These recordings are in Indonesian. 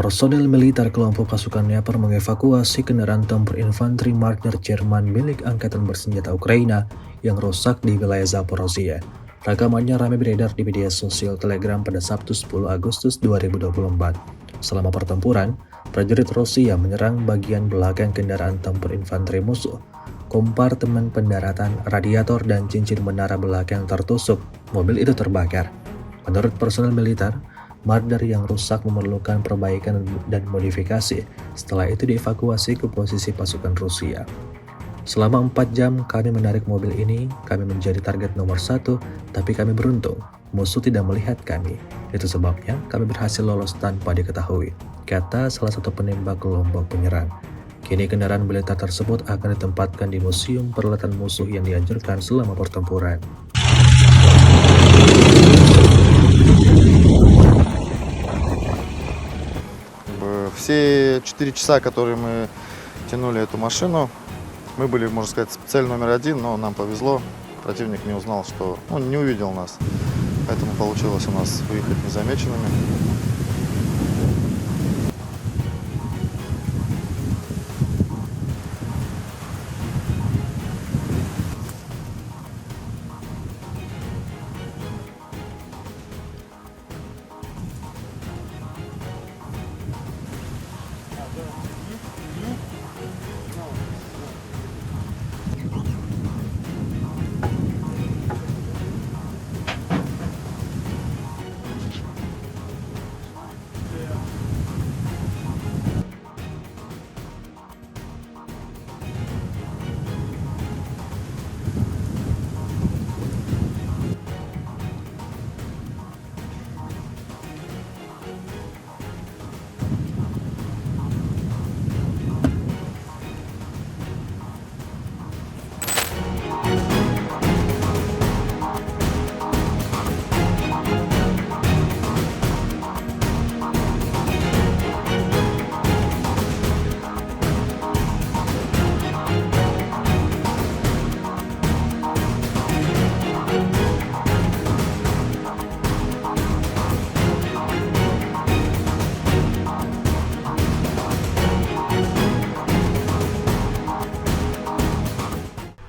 Personel militer kelompok pasukan Dnepr mengevakuasi kendaraan tempur infanteri Marder Jerman milik Angkatan Bersenjata Ukraina yang rusak di wilayah Zaporozhye. Rekamannya ramai beredar di media sosial Telegram pada Sabtu 10 Agustus 2024. Selama pertempuran, prajurit Rusia menyerang bagian belakang kendaraan tempur infanteri musuh. Kompartemen pendaratan, radiator, dan cincin menara belakang tertusuk. Mobil itu terbakar. Menurut personel militer, Marder yang rusak memerlukan perbaikan dan modifikasi. Setelah itu dievakuasi ke posisi pasukan Rusia. Selama 4 jam kami menarik mobil ini, kami menjadi target nomor 1, tapi kami beruntung. Musuh tidak melihat kami. Itu sebabnya kami berhasil lolos tanpa diketahui, kata salah satu penembak kelompok penyerang. Kini kendaraan militer tersebut akan ditempatkan di museum peralatan musuh yang dihancurkan selama pertempuran. Все 4 часа, которые мы тянули эту машину, мы были, можно сказать, цель номер 1, но нам повезло. Противник не узнал, что он не увидел нас. Поэтому получилось у нас выехать незамеченными.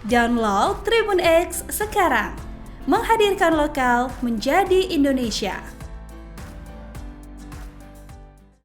Download Tribun X sekarang, menghadirkan lokal menjadi Indonesia.